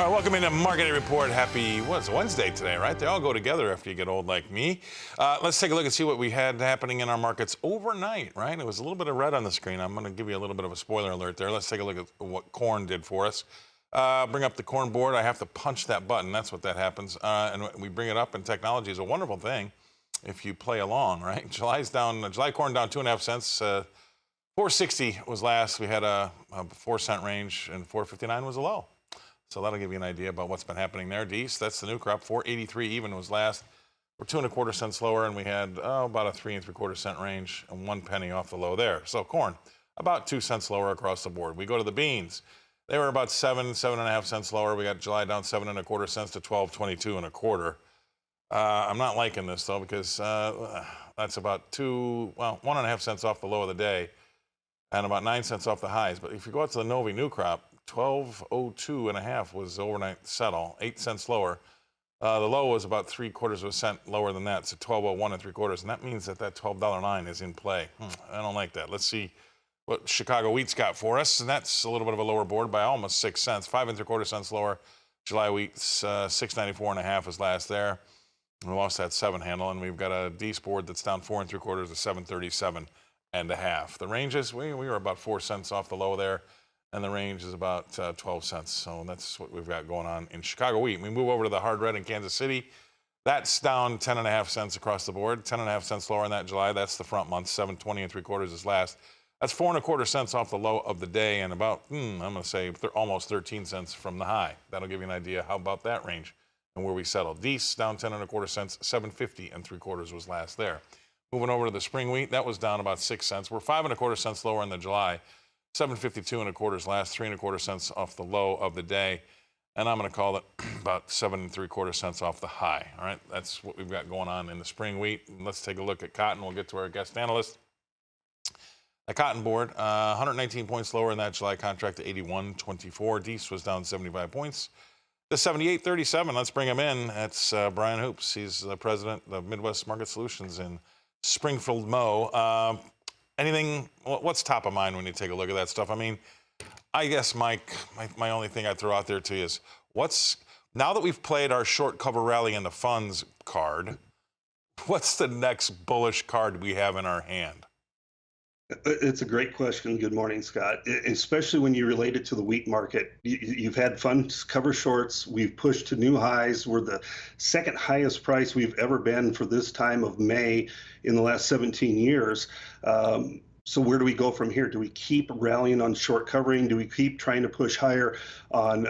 All right, welcome into Market Report. Happy, what's Wednesday today, right? They all go together after you get old like me. Let's take a look and see what we had happening in our markets overnight, right? It was a little bit of red on the screen. I'm going to give you a little bit of a spoiler alert there. Let's take a look at what corn did for us. Bring up the corn board. I have to punch that button. That's what that happens. And we bring it up, and technology is a wonderful thing if you play along, right? July corn down 2.5 cents. 460 was last. We had a 4-cent range, and 459 was a low. So that'll give you an idea about what's been happening there. East, that's the new crop. 483 even was last. We're 2.25 cents lower, and we had about a 3.75 cent range and 1 penny off the low there. So corn, about 2 cents lower across the board. We go to the beans. They were about 7.5 cents lower. We got July down 7.25 cents to 12.22 1/4. I'm not liking this though, because that's about 1.5 cents off the low of the day, and about 9 cents off the highs. But if you go out to the Novi new crop, 12.02 was overnight settle, 8 cents lower. The low was about 3/4 cent lower than that, so 12.01 3/4, and that means that $12 line is in play. I don't like that. Let's see what Chicago wheat's got for us, and that's a little bit of a lower board by almost 6 cents, 5.75 cents lower. July wheat's 6.94 is last there. We lost that 7 handle, and we've got a D's board that's down 4.75 to 7.37.5. The ranges, we were about 4 cents off the low there, and the range is about 12 cents. So that's what we've got going on in Chicago wheat. We move over to the hard red in Kansas City. That's down 10.5 cents across the board, 10.5 cents lower in that July. That's the front month. 7.20 is last. That's 4.25 cents off the low of the day, and about I'm going to say almost 13 cents from the high. That'll give you an idea how about that range and where we settled. East down 10.25 cents, 7.50 was last there. Moving over to the spring wheat, that was down about 6 cents. We're 5.25 cents lower in the July. 7.52 last, 3.25 cents off the low of the day, and I'm going to call it about 7.75 cents off the high. All right, that's what we've got going on in the spring wheat. And let's take a look at cotton. We'll get to our guest analyst. The cotton board, 119 points lower in that July contract to 81.24. Deese was down 75 points to 78.37. Let's bring him in. That's Brian Hoops. He's the president of Midwest Market Solutions in Springfield, Mo. What's top of mind when you take a look at that stuff? I mean, I guess, Mike, my only thing I'd throw out there to you is now that we've played our short cover rally in the funds card, what's the next bullish card we have in our hand? It's a great question. Good morning, Scott. Especially when you relate it to the wheat market. You've had funds cover shorts. We've pushed to new highs. We're the second highest price we've ever been for this time of May in the last 17 years. So where do we go from here? Do we keep rallying on short covering? Do we keep trying to push higher on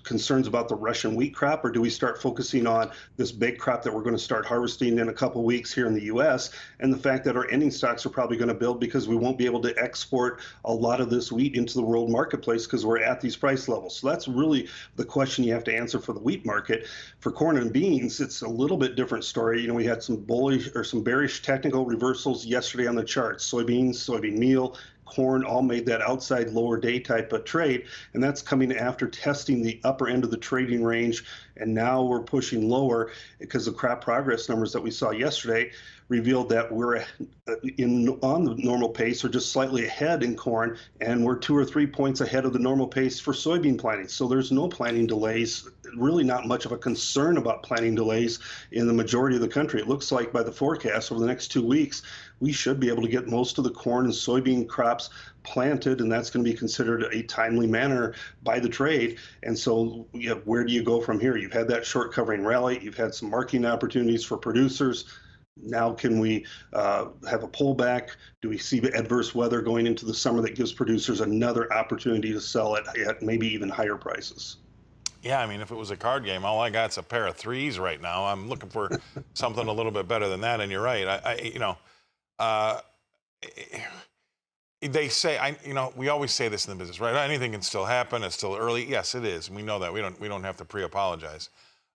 concerns about the Russian wheat crop, or do we start focusing on this big crop that we're going to start harvesting in a couple weeks here in the U.S. and the fact that our ending stocks are probably going to build because we won't be able to export a lot of this wheat into the world marketplace because we're at these price levels. So that's really the question you have to answer for the wheat market. For corn and beans, it's a little bit different story. You know, we had some bullish or some bearish technical reversals yesterday on the charts. Soybeans, soybean meal, corn all made that outside lower day type of trade, and that's coming after testing the upper end of the trading range, and now we're pushing lower because the crop progress numbers that we saw yesterday revealed that we're on the normal pace or just slightly ahead in corn, and we're 2 or 3 points ahead of the normal pace for soybean planting. So there's no planting delays, really not much of a concern about planting delays in the majority of the country. It looks like by the forecast over the next 2 weeks, we should be able to get most of the corn and soybean crops planted, and that's going to be considered a timely manner by the trade. And so where do you go from here? You've had that short covering rally. You've had some marketing opportunities for producers. Now can we have a pullback? Do we see adverse weather going into the summer that gives producers another opportunity to sell at maybe even higher prices? Yeah, I mean, if it was a card game, all I got's a pair of threes right now. I'm looking for something a little bit better than that, and you're right. They say, we always say this in the business, right? Anything can still happen. It's still early. Yes, it is. We know that. We don't have to pre-apologize.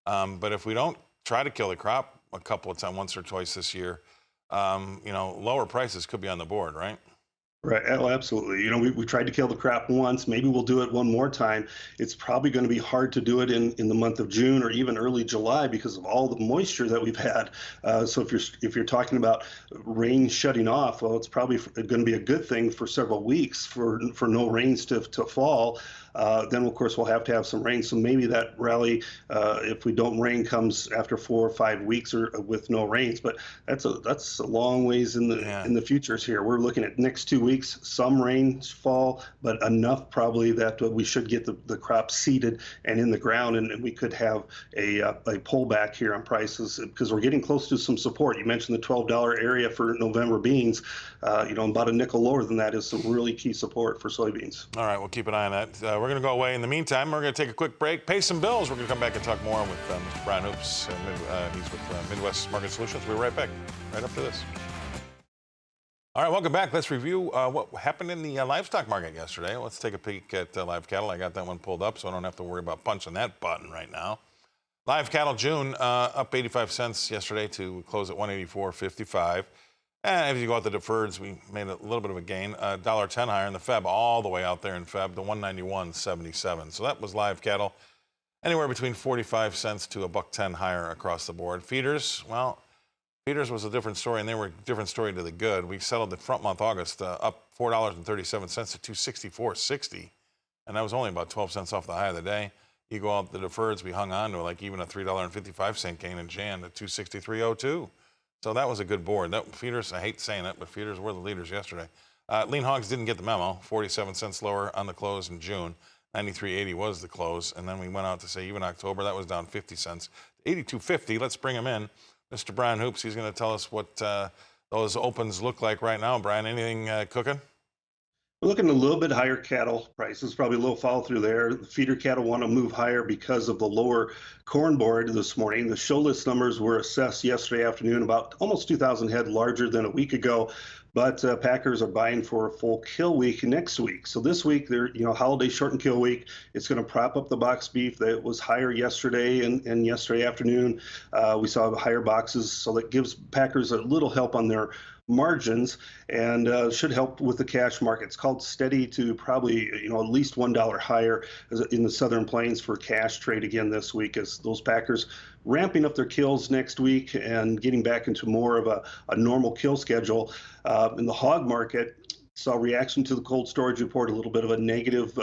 But if we don't try to kill the crop a couple of times, once or twice this year, lower prices could be on the board, right? Right. Oh, absolutely. You know, we tried to kill the crop once. Maybe we'll do it one more time. It's probably going to be hard to do it in the month of June or even early July because of all the moisture that we've had. So if you're talking about rain shutting off, well, it's probably going to be a good thing for several weeks for no rains to fall. Then, of course, we'll have to have some rain. So maybe that rally, if we don't rain, comes after 4 or 5 weeks or with no rains. But that's a long ways in the futures here. We're looking at next 2 weeks, some rainfall, but enough probably that we should get the crop seeded and in the ground, and we could have a pullback here on prices because we're getting close to some support. You mentioned the $12 area for November beans. About a nickel lower than that is some really key support for soybeans. All right, we'll keep an eye on that. We're going to go away. In the meantime, we're going to take a quick break, pay some bills. We're going to come back and talk more with Mr. Brian Hoops. He's with Midwest Market Solutions. We'll be right back, right after this. All right, welcome back. Let's review what happened in the livestock market yesterday. Let's take a peek at live cattle. I got that one pulled up, so I don't have to worry about punching that button right now. Live cattle June up 85 cents yesterday to close at 184.55. And if you go out the deferreds, we made a little bit of a gain, $1.10 higher in the Feb, all the way out there in Feb to 191.77. So that was live cattle, anywhere between 45 cents to $1.10 higher across the board. Feeders, well, feeders was a different story, and they were a different story to the good. We settled the front month August up $4.37 to 264.60, and that was only about 12 cents off the high of the day. You go out the deferreds, we hung on to like even a $3.55 gain in Jan to 263.02. So that was a good board. Feeders, I hate saying it, but feeders were the leaders yesterday. Lean hogs didn't get the memo. 47 cents lower on the close in June. 93.80 was the close. And then we went out to say even October, that was down 50 cents. 82.50, let's bring him in. Mr. Brian Hoops, he's going to tell us what those opens look like right now. Brian, anything cooking? We're looking at a little bit higher cattle prices, probably a little follow through there. The feeder cattle want to move higher because of the lower corn board this morning. The show list numbers were assessed yesterday afternoon, about almost 2,000 head larger than a week ago. But Packers are buying for a full kill week next week. So this week, they're holiday shortened kill week. It's going to prop up the box beef that was higher yesterday and yesterday afternoon. We saw higher boxes, so that gives Packers a little help on their margins and should help with the cash market. It's called steady to probably at least $1 higher in the Southern Plains for cash trade again this week, as those Packers ramping up their kills next week and getting back into more of a normal kill schedule. In the hog market, saw reaction to the cold storage report, a little bit of a negative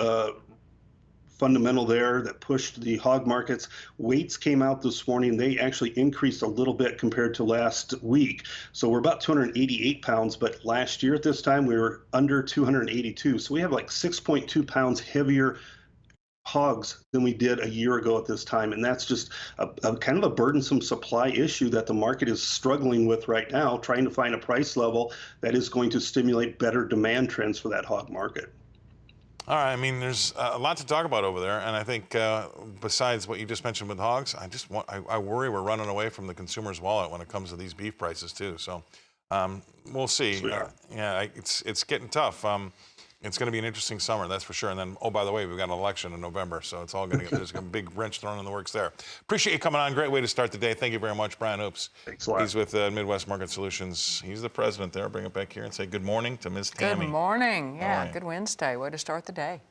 fundamental there that pushed the hog markets. Weights came out this morning. They actually increased a little bit compared to last week. So we're about 288 pounds, but last year at this time we were under 282. So we have like 6.2 pounds heavier hogs than we did a year ago at this time. And that's just a kind of a burdensome supply issue that the market is struggling with right now, trying to find a price level that is going to stimulate better demand trends for that hog market. All right, I mean, there's a lot to talk about over there, and I think besides what you just mentioned with hogs, I worry we're running away from the consumer's wallet when it comes to these beef prices too. So we'll see. It's getting tough. It's going to be an interesting summer, that's for sure. And then, oh, by the way, we've got an election in November, so it's all going to get, there's a big wrench thrown in the works there. Appreciate you coming on. Great way to start the day. Thank you very much, Brian Hoops. Thanks a lot. He's with Midwest Market Solutions. He's the president there. Bring it back here and say good morning to Ms. Tammy. Good morning. Yeah, good Wednesday. Way to start the day.